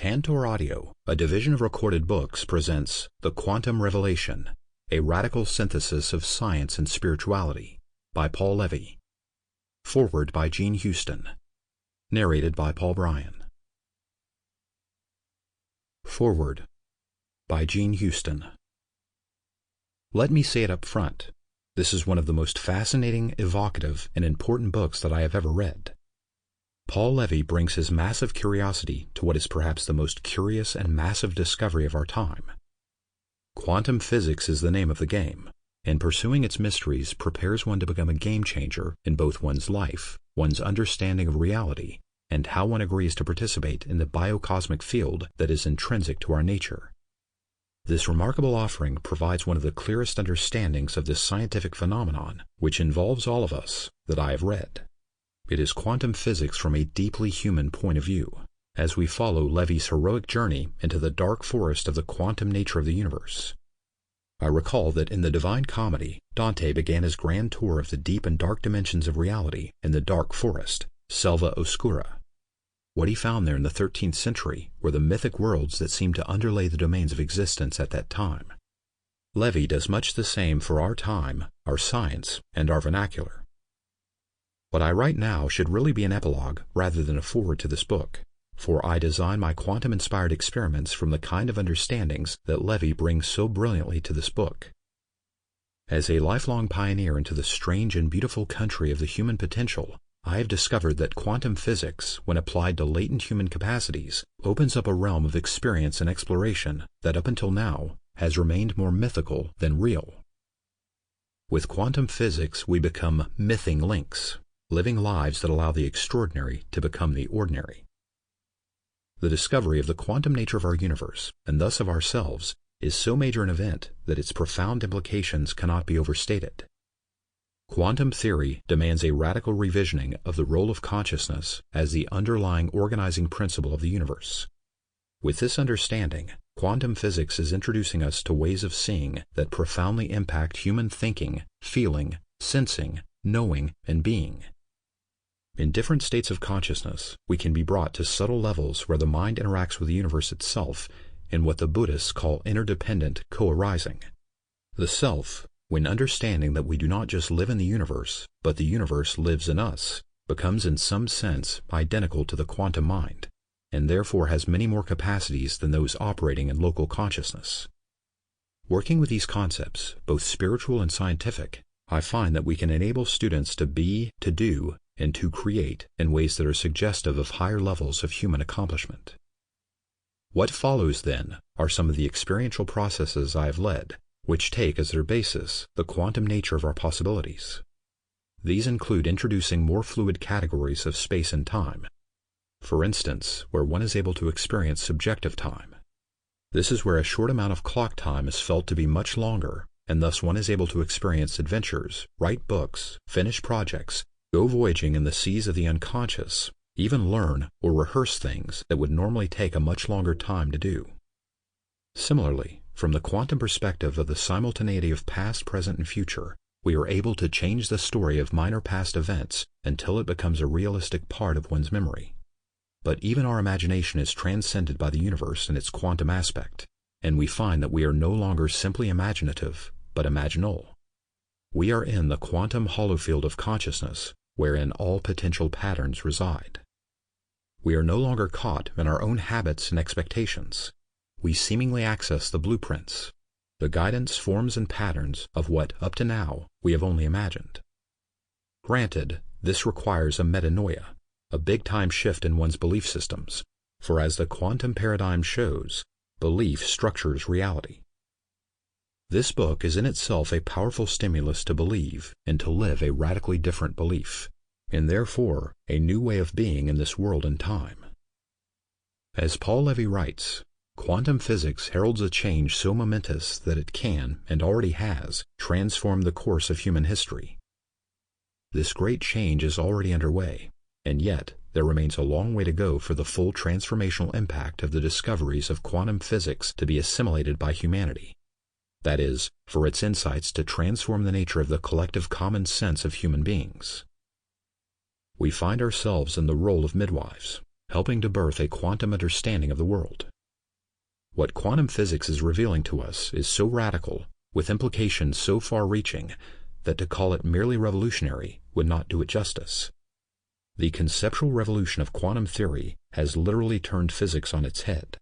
Tantor Audio, a division of Recorded Books, presents The Quantum Revelation, a radical synthesis of science and spirituality, by Paul Levy. Foreword by Gene Houston. Narrated by Paul Brion. Foreword by Gene Houston. Let me say it up front. This is one of the most fascinating, evocative, and important books that I have ever read. Paul Levy brings his massive curiosity to what is perhaps the most curious and massive discovery of our time. Quantum physics is the name of the game, and pursuing its mysteries prepares one to become a game changer in both one's life, one's understanding of reality, and how one agrees to participate in the biocosmic field that is intrinsic to our nature. This remarkable offering provides one of the clearest understandings of this scientific phenomenon, which involves all of us, that I have read. It is quantum physics from a deeply human point of view, as we follow Levy's heroic journey into the dark forest of the quantum nature of the universe. I recall that in the Divine Comedy, Dante began his grand tour of the deep and dark dimensions of reality in the dark forest, Selva Oscura. What he found there in the 13th century were the mythic worlds that seemed to underlay the domains of existence at that time. Levy does much the same for our time, our science, and our vernacular. What I write now should really be an epilogue rather than a foreword to this book, for I design my quantum-inspired experiments from the kind of understandings that Levy brings so brilliantly to this book. As a lifelong pioneer into the strange and beautiful country of the human potential, I have discovered that quantum physics, when applied to latent human capacities, opens up a realm of experience and exploration that up until now has remained more mythical than real. With quantum physics, we become mything links, living lives that allow the extraordinary to become the ordinary. The discovery of the quantum nature of our universe, and thus of ourselves, is so major an event that its profound implications cannot be overstated. Quantum theory demands a radical revisioning of the role of consciousness as the underlying organizing principle of the universe. With this understanding, quantum physics is introducing us to ways of seeing that profoundly impact human thinking, feeling, sensing, knowing, and being. In different states of consciousness, we can be brought to subtle levels where the mind interacts with the universe itself in what the Buddhists call interdependent co-arising. The self, when understanding that we do not just live in the universe, but the universe lives in us, becomes in some sense identical to the quantum mind, and therefore has many more capacities than those operating in local consciousness. Working with these concepts, both spiritual and scientific, I find that we can enable students to be, to do, and to create in ways that are suggestive of higher levels of human accomplishment. What follows, then, are some of the experiential processes I have led, which take as their basis the quantum nature of our possibilities. These include introducing more fluid categories of space and time, for instance, where one is able to experience subjective time. This is where a short amount of clock time is felt to be much longer, and thus one is able to experience adventures, write books, finish projects, go voyaging in the seas of the unconscious, even learn or rehearse things that would normally take a much longer time to do. Similarly, from the quantum perspective of the simultaneity of past, present, and future, we are able to change the story of minor past events until it becomes a realistic part of one's memory. But even our imagination is transcended by the universe in its quantum aspect, and we find that we are no longer simply imaginative, but imaginal. We are in the quantum hollow field of consciousness, wherein all potential patterns reside. We are no longer caught in our own habits and expectations. We seemingly access the blueprints, the guidance, forms, and patterns of what, up to now, we have only imagined. Granted, this requires a metanoia, a big-time shift in one's belief systems, for as the quantum paradigm shows, belief structures reality. This book is in itself a powerful stimulus to believe and to live a radically different belief, and therefore a new way of being in this world and time. As Paul Levy writes, quantum physics heralds a change so momentous that it can, and already has, transformed the course of human history. This great change is already underway, and yet there remains a long way to go for the full transformational impact of the discoveries of quantum physics to be assimilated by humanity. That is, for its insights to transform the nature of the collective common sense of human beings. We find ourselves in the role of midwives, helping to birth a quantum understanding of the world. What quantum physics is revealing to us is so radical, with implications so far-reaching, that to call it merely revolutionary would not do it justice. The conceptual revolution of quantum theory has literally turned physics on its head.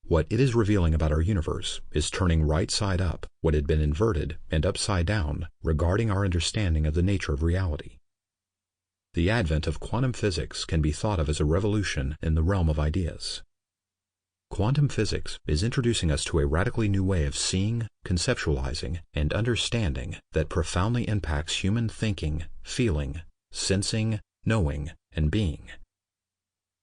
What it is revealing about our universe is turning right side up what had been inverted and upside down regarding our understanding of the nature of reality. The advent of quantum physics can be thought of as a revolution in the realm of ideas. Quantum physics is introducing us to a radically new way of seeing, conceptualizing, and understanding that profoundly impacts human thinking, feeling, sensing, knowing, and being.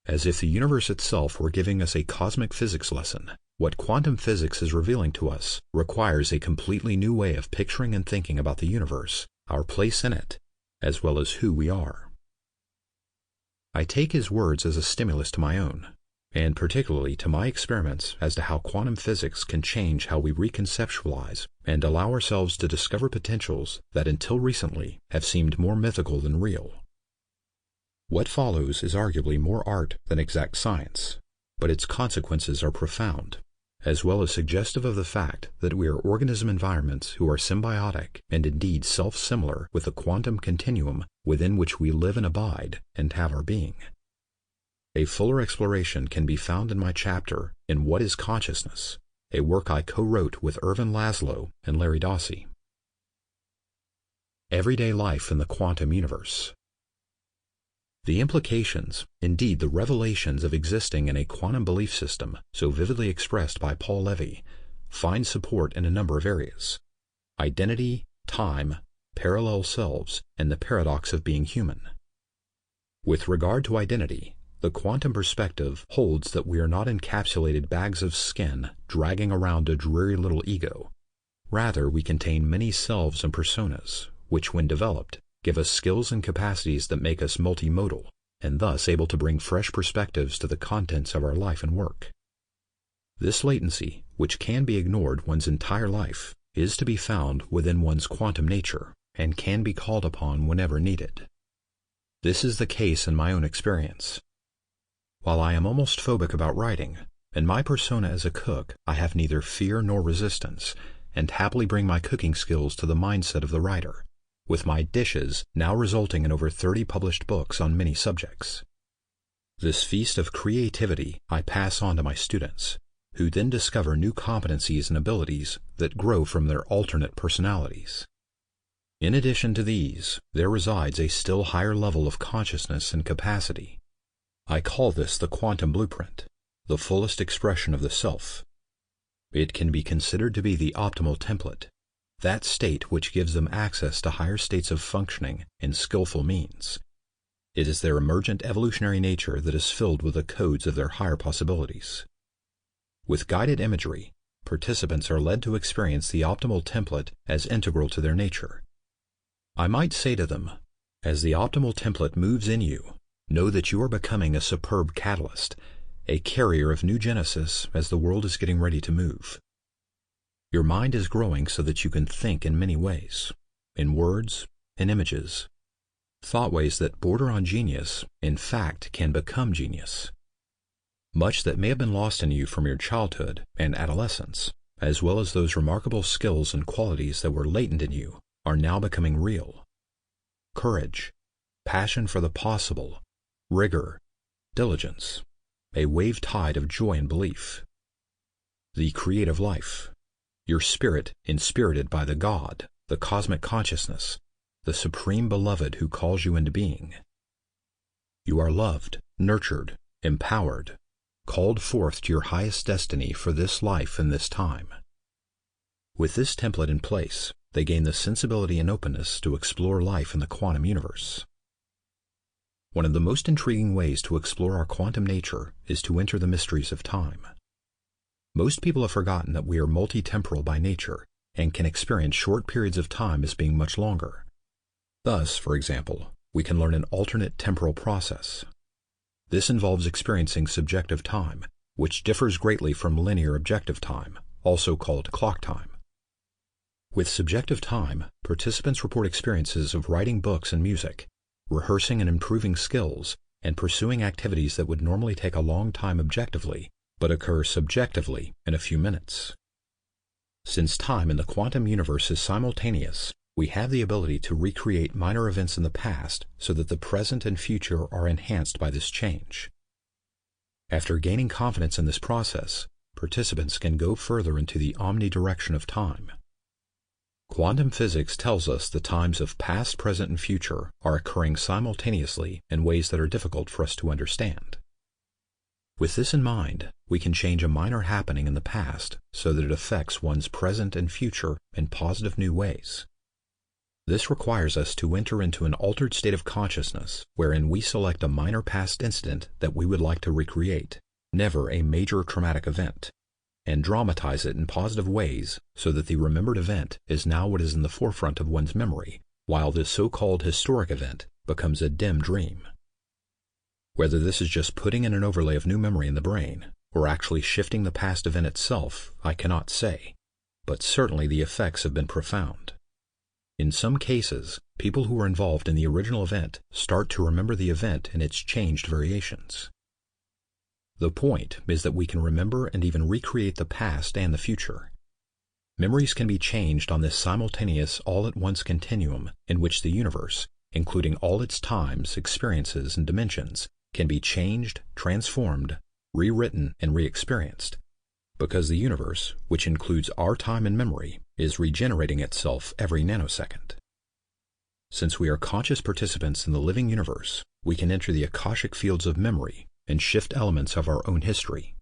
As if the universe itself were giving us a cosmic physics lesson, what quantum physics is revealing to us requires a completely new way of picturing and thinking about the universe, our place in it, as well as who we are. I take his words as a stimulus to my own, and particularly to my experiments as to how quantum physics can change how we reconceptualize and allow ourselves to discover potentials that until recently have seemed more mythical than real. What follows is arguably more art than exact science, but its consequences are profound, as well as suggestive of the fact that we are organism environments who are symbiotic and indeed self-similar with the quantum continuum within which we live and abide and have our being. A fuller exploration can be found in my chapter in What is Consciousness, a work I co-wrote with Ervin Laszlo and Larry Dossey. Everyday life in the quantum universe. The implications, indeed the revelations of existing in a quantum belief system so vividly expressed by Paul Levy, find support in a number of areas: identity, time, parallel selves, and the paradox of being human. With regard to identity, the quantum perspective holds that we are not encapsulated bags of skin dragging around a dreary little ego. Rather, we contain many selves and personas, which, when developed, give us skills and capacities that make us multimodal, and thus able to bring fresh perspectives to the contents of our life and work. This latency, which can be ignored one's entire life, is to be found within one's quantum nature, and can be called upon whenever needed. This is the case in my own experience. While I am almost phobic about writing, in my persona as a cook I have neither fear nor resistance, and happily bring my cooking skills to the mindset of the writer, with my dishes now resulting in over 30 published books on many subjects. This feast of creativity I pass on to my students, who then discover new competencies and abilities that grow from their alternate personalities. In addition to these, there resides a still higher level of consciousness and capacity. I call this the quantum blueprint, the fullest expression of the self. It can be considered to be the optimal template, that state which gives them access to higher states of functioning in skillful means. It is their emergent evolutionary nature that is filled with the codes of their higher possibilities. With guided imagery, participants are led to experience the optimal template as integral to their nature. I might say to them, as the optimal template moves in you, know that you are becoming a superb catalyst, a carrier of new genesis as the world is getting ready to move. Your mind is growing so that you can think in many ways, in words, in images. Thoughtways that border on genius, in fact, can become genius. Much that may have been lost in you from your childhood and adolescence, as well as those remarkable skills and qualities that were latent in you, are now becoming real. Courage, passion for the possible, rigor, diligence, a wave tide of joy and belief. The creative life, your spirit inspirited by the God, the cosmic consciousness, the supreme beloved who calls you into being. You are loved, nurtured, empowered, called forth to your highest destiny for this life and this time. With this template in place, they gain the sensibility and openness to explore life in the quantum universe. One of the most intriguing ways to explore our quantum nature is to enter the mysteries of time. Most people have forgotten that we are multi-temporal by nature and can experience short periods of time as being much longer. Thus, for example, we can learn an alternate temporal process. This involves experiencing subjective time, which differs greatly from linear objective time, also called clock time. With subjective time, participants report experiences of writing books and music, rehearsing and improving skills, and pursuing activities that would normally take a long time objectively, but occur subjectively in a few minutes. Since time in the quantum universe is simultaneous, we have the ability to recreate minor events in the past so that the present and future are enhanced by this change. After gaining confidence in this process, participants can go further into the omnidirection of time. Quantum physics tells us the times of past, present, and future are occurring simultaneously in ways that are difficult for us to understand. With this in mind, we can change a minor happening in the past so that it affects one's present and future in positive new ways. This requires us to enter into an altered state of consciousness wherein we select a minor past incident that we would like to recreate, never a major traumatic event, and dramatize it in positive ways so that the remembered event is now what is in the forefront of one's memory, while this so-called historic event becomes a dim dream. Whether this is just putting in an overlay of new memory in the brain, or actually shifting the past event itself, I cannot say, but certainly the effects have been profound. In some cases, people who were involved in the original event start to remember the event in its changed variations. The point is that we can remember and even recreate the past and the future. Memories can be changed on this simultaneous all-at-once continuum in which the universe, including all its times, experiences, and dimensions, can be changed, transformed, rewritten, and re-experienced, because the universe, which includes our time and memory, is regenerating itself every nanosecond. Since we are conscious participants in the living universe, we can enter the Akashic fields of memory and shift elements of our own history.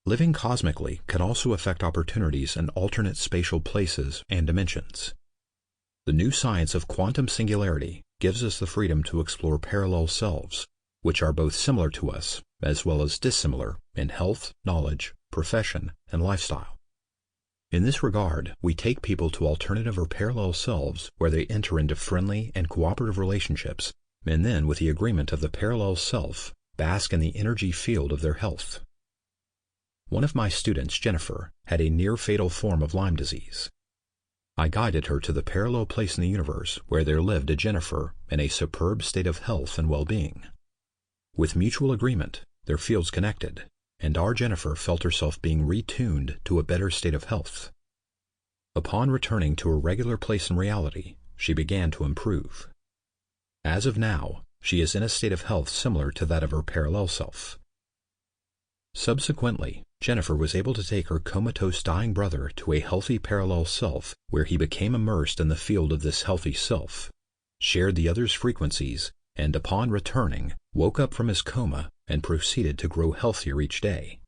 Living cosmically can also affect opportunities in alternate spatial places and dimensions. The new science of quantum singularity gives us the freedom to explore parallel selves, which are both similar to us as well as dissimilar in health, knowledge, profession, and lifestyle. In this regard, we take people to alternative or parallel selves where they enter into friendly and cooperative relationships, and then, with the agreement of the parallel self, bask in the energy field of their health. One of my students, Jennifer, had a near-fatal form of Lyme disease. I guided her to the parallel place in the universe where there lived a Jennifer in a superb state of health and well-being. With mutual agreement, their fields connected, and our Jennifer felt herself being retuned to a better state of health. Upon returning to a regular place in reality, she began to improve. As of now, she is in a state of health similar to that of her parallel self. Subsequently, Jennifer was able to take her comatose dying brother to a healthy parallel self where he became immersed in the field of this healthy self, shared the other's frequencies, and upon returning, woke up from his coma and proceeded to grow healthier each day.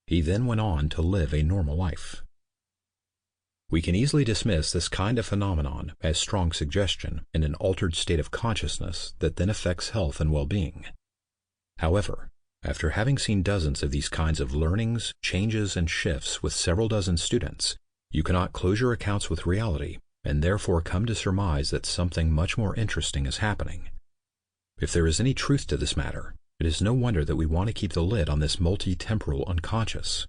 He then went on to live a normal life. We can easily dismiss this kind of phenomenon as strong suggestion in an altered state of consciousness that then affects health and well-being. However, after having seen dozens of these kinds of learnings, changes, and shifts with several dozen students, you cannot close your accounts with reality and therefore come to surmise that something much more interesting is happening. If there is any truth to this matter, it is no wonder that we want to keep the lid on this multi-temporal unconscious.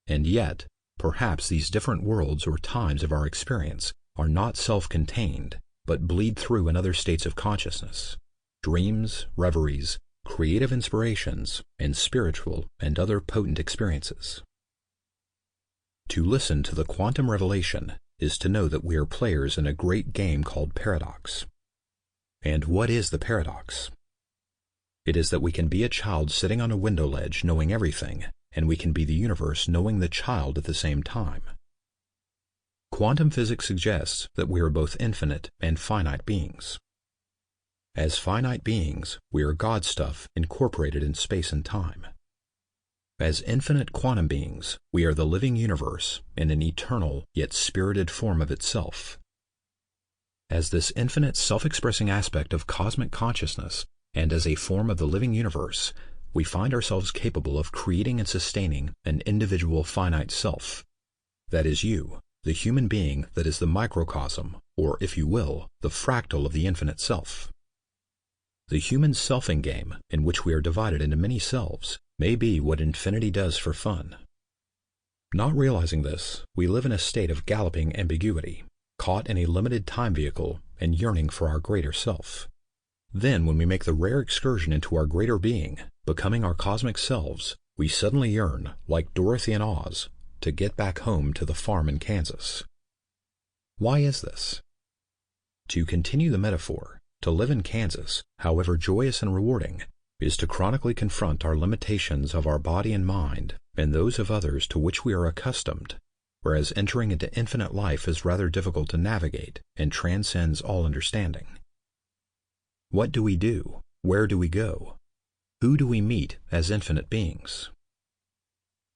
And yet, perhaps these different worlds or times of our experience are not self-contained, but bleed through in other states of consciousness. Dreams, reveries, creative inspirations, and spiritual and other potent experiences. To listen to the quantum revelation is to know that we are players in a great game called paradox. And what is the paradox? It is that we can be a child sitting on a window ledge knowing everything, and we can be the universe knowing the child at the same time. Quantum physics suggests that we are both infinite and finite beings. As finite beings, we are God stuff incorporated in space and time. As infinite quantum beings, we are the living universe in an eternal yet spirited form of itself. As this infinite self-expressing aspect of cosmic consciousness, and as a form of the living universe, we find ourselves capable of creating and sustaining an individual finite self. That is you, the human being that is the microcosm, or if you will, the fractal of the infinite self. The human selfing game, in which we are divided into many selves, may be what infinity does for fun. Not realizing this, we live in a state of galloping ambiguity, caught in a limited time vehicle and yearning for our greater self. Then, when we make the rare excursion into our greater being, becoming our cosmic selves, we suddenly yearn, like Dorothy in Oz, to get back home to the farm in Kansas. Why is this? To continue the metaphor, to live in Kansas, however joyous and rewarding, is to chronically confront our limitations of our body and mind and those of others to which we are accustomed, whereas entering into infinite life is rather difficult to navigate and transcends all understanding. What do we do? Where do we go? Who do we meet as infinite beings?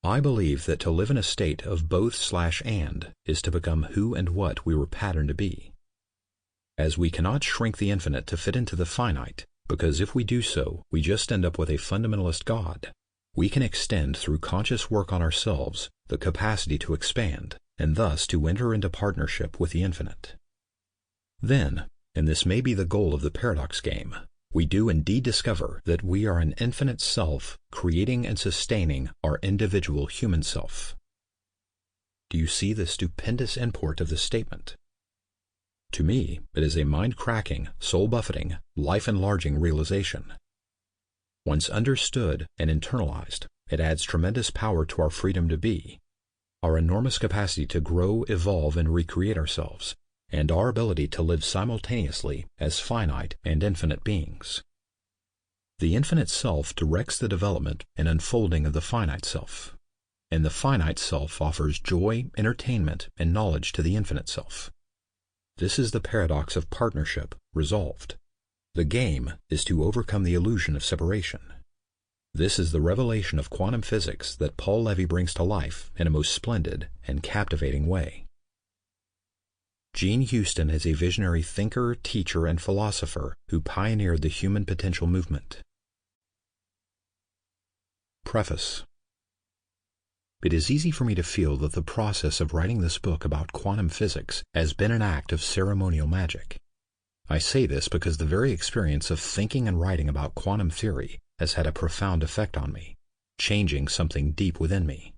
I believe that to live in a state of both/and is to become who and what we were patterned to be. As we cannot shrink the infinite to fit into the finite, because if we do so, we just end up with a fundamentalist God, we can extend through conscious work on ourselves the capacity to expand, and thus to enter into partnership with the infinite. Then, and this may be the goal of the paradox game, we do indeed discover that we are an infinite self creating and sustaining our individual human self. Do you see the stupendous import of this statement? To me, it is a mind-cracking, soul-buffeting, life-enlarging realization. Once understood and internalized, it adds tremendous power to our freedom to be, our enormous capacity to grow, evolve, and recreate ourselves, and our ability to live simultaneously as finite and infinite beings. The infinite self directs the development and unfolding of the finite self, and the finite self offers joy, entertainment, and knowledge to the infinite self. This is the paradox of partnership resolved. The game is to overcome the illusion of separation. This is the revelation of quantum physics that Paul Levy brings to life in a most splendid and captivating way. Gene Houston is a visionary thinker, teacher, and philosopher who pioneered the human potential movement. Preface. It is easy for me to feel that the process of writing this book about quantum physics has been an act of ceremonial magic. I say this because the very experience of thinking and writing about quantum theory has had a profound effect on me, changing something deep within me.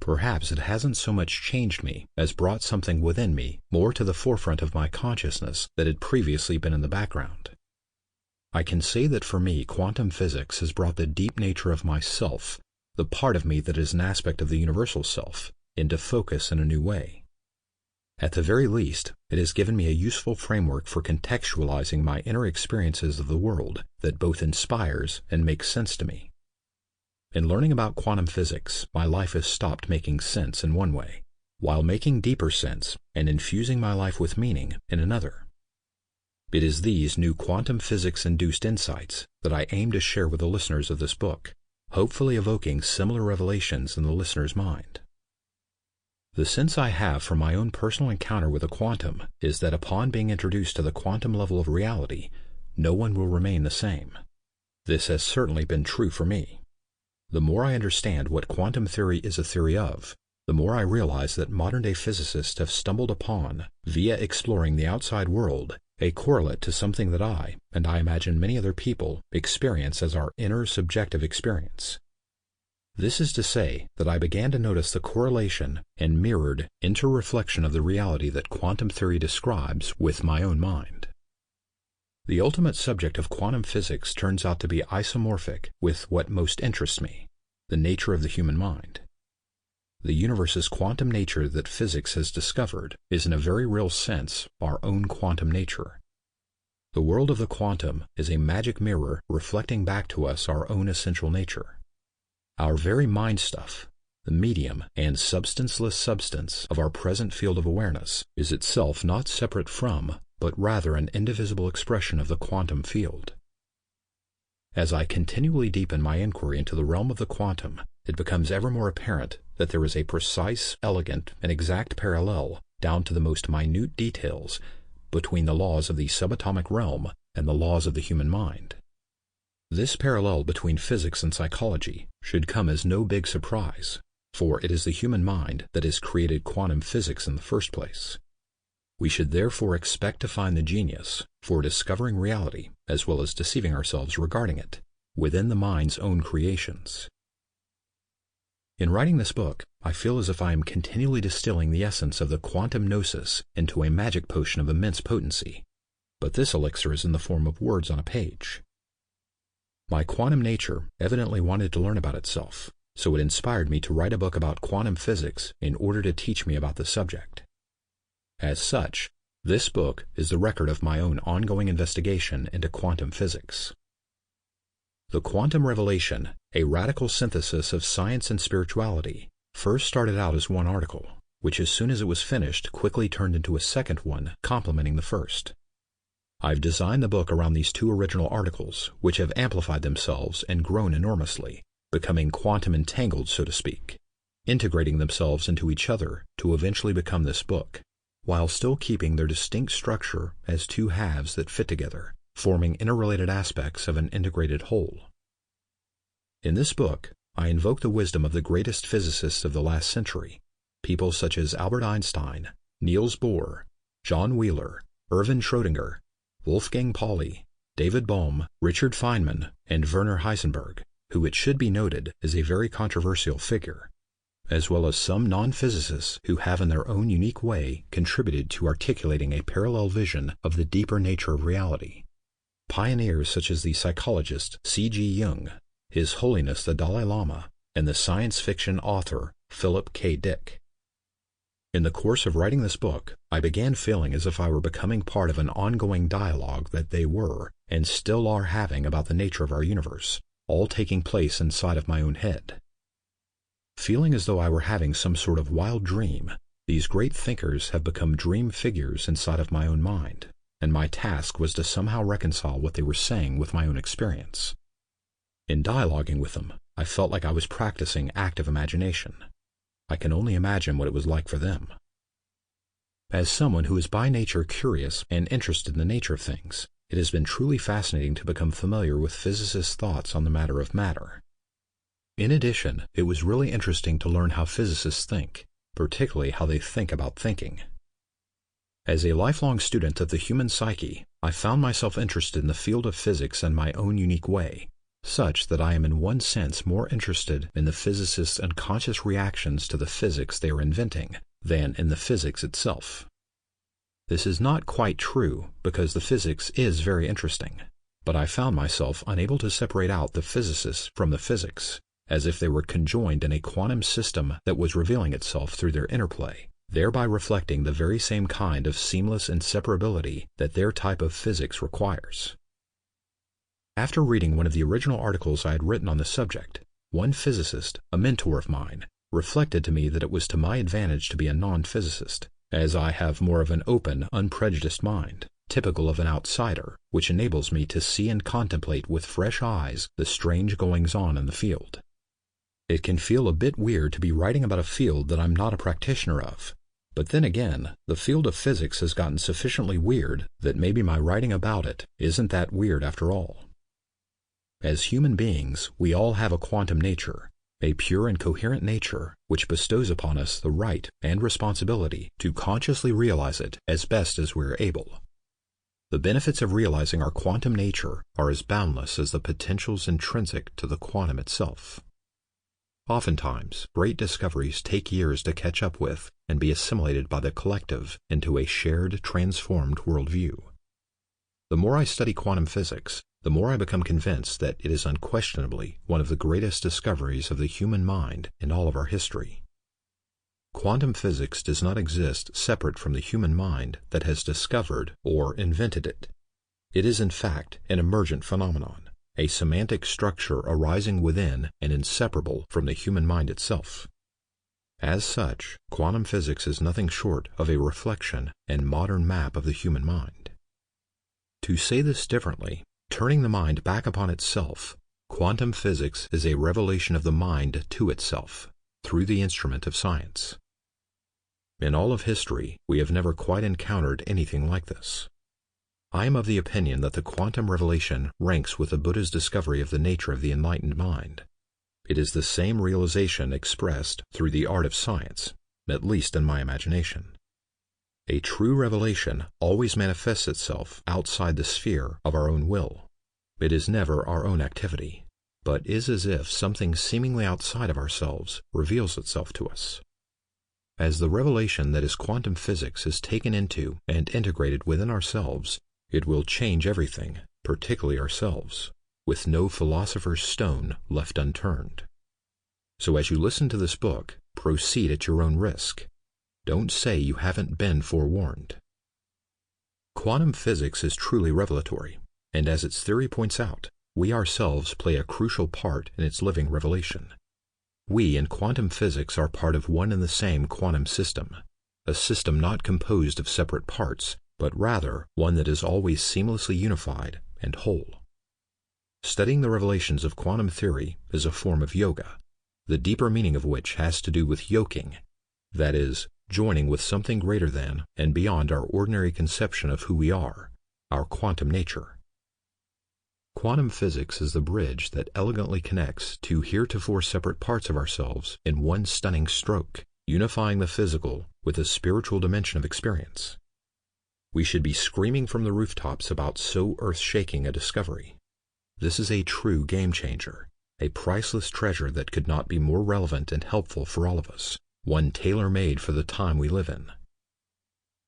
Perhaps it hasn't so much changed me as brought something within me more to the forefront of my consciousness that had previously been in the background. I can say that for me, quantum physics has brought the deep nature of myself, the part of me that is an aspect of the universal self, into focus in a new way. At the very least, it has given me a useful framework for contextualizing my inner experiences of the world that both inspires and makes sense to me. In learning about quantum physics, my life has stopped making sense in one way, while making deeper sense and infusing my life with meaning in another. It is these new quantum physics-induced insights that I aim to share with the listeners of this book, hopefully evoking similar revelations in the listener's mind. The sense I have from my own personal encounter with the quantum is that upon being introduced to the quantum level of reality, no one will remain the same. This has certainly been true for me. The more I understand what quantum theory is a theory of, the more I realize that modern-day physicists have stumbled upon, via exploring the outside world, a correlate to something that I, and I imagine many other people, experience as our inner subjective experience. This is to say that I began to notice the correlation and mirrored interreflection of the reality that quantum theory describes with my own mind. The ultimate subject of quantum physics turns out to be isomorphic with what most interests me, the nature of the human mind. The universe's quantum nature that physics has discovered is in a very real sense our own quantum nature. The world of the quantum is a magic mirror reflecting back to us our own essential nature. Our very mind stuff, the medium and substanceless substance of our present field of awareness, is itself not separate from, but rather an indivisible expression of the quantum field. As I continually deepen my inquiry into the realm of the quantum, it becomes ever more apparent that there is a precise, elegant, and exact parallel, down to the most minute details, between the laws of the subatomic realm and the laws of the human mind. This parallel between physics and psychology should come as no big surprise, for it is the human mind that has created quantum physics in the first place. We should therefore expect to find the genius for discovering reality, as well as deceiving ourselves regarding it, within the mind's own creations. In writing this book, I feel as if I am continually distilling the essence of the quantum gnosis into a magic potion of immense potency, but this elixir is in the form of words on a page. My quantum nature evidently wanted to learn about itself, so it inspired me to write a book about quantum physics in order to teach me about the subject. As such, this book is the record of my own ongoing investigation into quantum physics. The Quantum Revelation, a radical synthesis of science and spirituality, first started out as one article, which as soon as it was finished quickly turned into a second one complementing the first. I've designed the book around these two original articles, which have amplified themselves and grown enormously, becoming quantum entangled, so to speak, integrating themselves into each other to eventually become this book, while still keeping their distinct structure as two halves that fit together, forming interrelated aspects of an integrated whole. In this book, I invoke the wisdom of the greatest physicists of the last century, people such as Albert Einstein, Niels Bohr, John Wheeler, Erwin Schrödinger, Wolfgang Pauli, David Bohm, Richard Feynman, and Werner Heisenberg, who it should be noted is a very controversial figure, as well as some non-physicists who have in their own unique way contributed to articulating a parallel vision of the deeper nature of reality. Pioneers such as the psychologist C.G. Jung, His Holiness the Dalai Lama, and the science fiction author Philip K. Dick. In the course of writing this book, I began feeling as if I were becoming part of an ongoing dialogue that they were and still are having about the nature of our universe, all taking place inside of my own head. Feeling as though I were having some sort of wild dream, these great thinkers have become dream figures inside of my own mind, and my task was to somehow reconcile what they were saying with my own experience. In dialoguing with them, I felt like I was practicing active imagination. I can only imagine what it was like for them. As someone who is by nature curious and interested in the nature of things, it has been truly fascinating to become familiar with physicists' thoughts on the matter of matter. In addition, it was really interesting to learn how physicists think, particularly how they think about thinking. As a lifelong student of the human psyche, I found myself interested in the field of physics in my own unique way, such that I am in one sense more interested in the physicists' unconscious reactions to the physics they are inventing than in the physics itself. This is not quite true because the physics is very interesting, but I found myself unable to separate out the physicists from the physics, as if they were conjoined in a quantum system that was revealing itself through their interplay, thereby reflecting the very same kind of seamless inseparability that their type of physics requires. After reading one of the original articles I had written on the subject, one physicist, a mentor of mine, reflected to me that it was to my advantage to be a non-physicist, as I have more of an open, unprejudiced mind, typical of an outsider, which enables me to see and contemplate with fresh eyes the strange goings-on in the field. It can feel a bit weird to be writing about a field that I'm not a practitioner of, but then again, the field of physics has gotten sufficiently weird that maybe my writing about it isn't that weird after all. As human beings, we all have a quantum nature, a pure and coherent nature which bestows upon us the right and responsibility to consciously realize it as best as we're able. The benefits of realizing our quantum nature are as boundless as the potentials intrinsic to the quantum itself. Oftentimes, great discoveries take years to catch up with and be assimilated by the collective into a shared, transformed worldview. The more I study quantum physics, the more I become convinced that it is unquestionably one of the greatest discoveries of the human mind in all of our history. Quantum physics does not exist separate from the human mind that has discovered or invented it. It is in fact an emergent phenomenon, a semantic structure arising within and inseparable from the human mind itself. As such, quantum physics is nothing short of a reflection and modern map of the human mind. To say this differently, turning the mind back upon itself, quantum physics is a revelation of the mind to itself, through the instrument of science. In all of history, we have never quite encountered anything like this. I am of the opinion that the quantum revelation ranks with the Buddha's discovery of the nature of the enlightened mind. It is the same realization expressed through the art of science, at least in my imagination. A true revelation always manifests itself outside the sphere of our own will. It is never our own activity, but is as if something seemingly outside of ourselves reveals itself to us. As the revelation that is quantum physics is taken into and integrated within ourselves, It will change everything, particularly ourselves, with no philosopher's stone left unturned. So as you listen to this book, proceed at your own risk. Don't say you haven't been forewarned. Quantum physics is truly revelatory, and as its theory points out, we ourselves play a crucial part in its living revelation. We in quantum physics are part of one and the same quantum system, a system not composed of separate parts, but rather one that is always seamlessly unified and whole. Studying the revelations of quantum theory is a form of yoga, the deeper meaning of which has to do with yoking, that is, joining with something greater than and beyond our ordinary conception of who we are, our quantum nature. Quantum physics is the bridge that elegantly connects two heretofore separate parts of ourselves in one stunning stroke, unifying the physical with the spiritual dimension of experience. We should be screaming from the rooftops about so earth-shaking a discovery. This is a true game-changer, a priceless treasure that could not be more relevant and helpful for all of us, one tailor-made for the time we live in.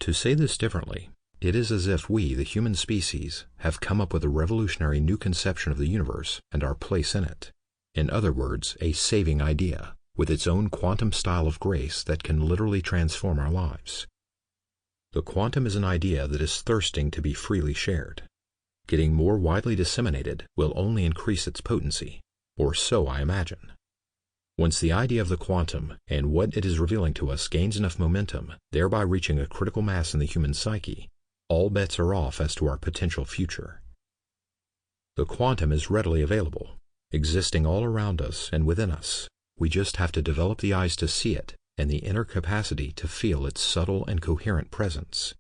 To say this differently, it is as if we, the human species, have come up with a revolutionary new conception of the universe and our place in it. In other words, a saving idea, with its own quantum style of grace that can literally transform our lives. The quantum is an idea that is thirsting to be freely shared. Getting more widely disseminated will only increase its potency, or so I imagine. Once the idea of the quantum and what it is revealing to us gains enough momentum, thereby reaching a critical mass in the human psyche, all bets are off as to our potential future. The quantum is readily available, existing all around us and within us. We just have to develop the eyes to see it and the inner capacity to feel its subtle and coherent presence.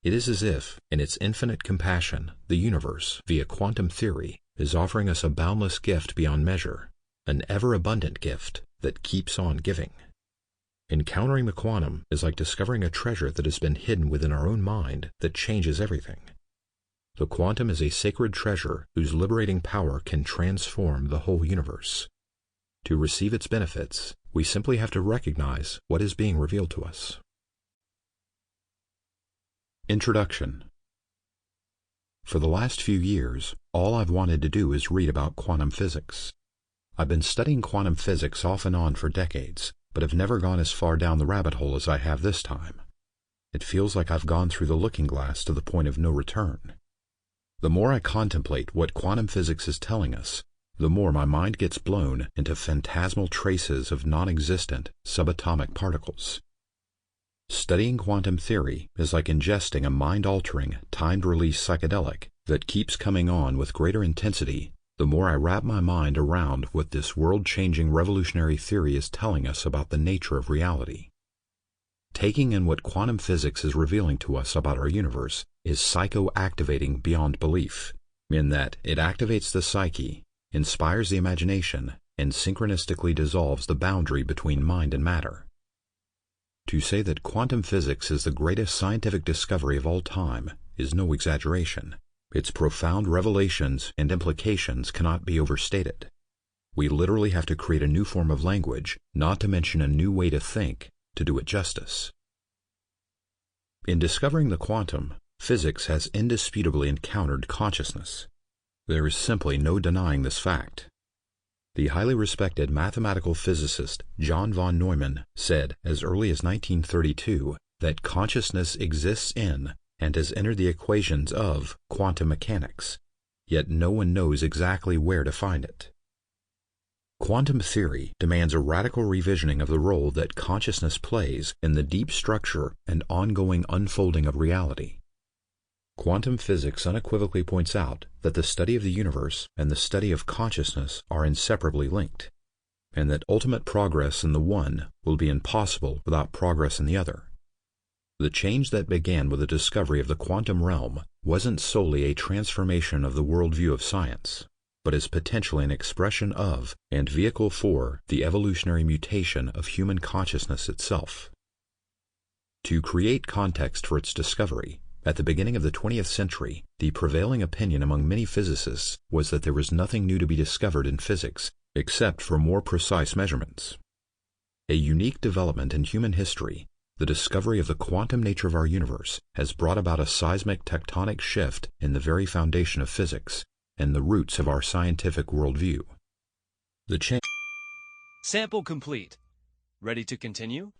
It is as if, in its infinite compassion, the universe, via quantum theory, is offering us a boundless gift beyond measure, an ever-abundant gift that keeps on giving. Encountering the quantum is like discovering a treasure that has been hidden within our own mind that changes everything. The quantum is a sacred treasure whose liberating power can transform the whole universe. To receive its benefits, we simply have to recognize what is being revealed to us. Introduction. For the last few years, all I've wanted to do is read about quantum physics. I've been studying quantum physics off and on for decades, but have never gone as far down the rabbit hole as I have this time. It feels like I've gone through the looking glass to the point of no return. The more I contemplate what quantum physics is telling us, the more my mind gets blown into phantasmal traces of non-existent subatomic particles. Studying quantum theory is like ingesting a mind-altering, timed-release psychedelic that keeps coming on with greater intensity the more I wrap my mind around what this world-changing revolutionary theory is telling us about the nature of reality. Taking in what quantum physics is revealing to us about our universe is psycho-activating beyond belief, in that it activates the psyche, inspires the imagination, and synchronistically dissolves the boundary between mind and matter. To say that quantum physics is the greatest scientific discovery of all time is no exaggeration. Its profound revelations and implications cannot be overstated. We literally have to create a new form of language, not to mention a new way to think, to do it justice. In discovering the quantum, physics has indisputably encountered consciousness. There is simply no denying this fact. The highly respected mathematical physicist John von Neumann said as early as 1932 that consciousness exists in and has entered the equations of quantum mechanics, yet no one knows exactly where to find it. Quantum theory demands a radical revisioning of the role that consciousness plays in the deep structure and ongoing unfolding of reality. Quantum physics unequivocally points out that the study of the universe and the study of consciousness are inseparably linked, and that ultimate progress in the one will be impossible without progress in the other. The change that began with the discovery of the quantum realm wasn't solely a transformation of the worldview of science, but is potentially an expression of and vehicle for the evolutionary mutation of human consciousness itself. To create context for its discovery, at the beginning of the 20th century, the prevailing opinion among many physicists was that there was nothing new to be discovered in physics except for more precise measurements. A unique development in human history, The discovery of the quantum nature of our universe has brought about a seismic tectonic shift in the very foundation of physics and the roots of our scientific worldview. The change. Sample complete. Ready to continue?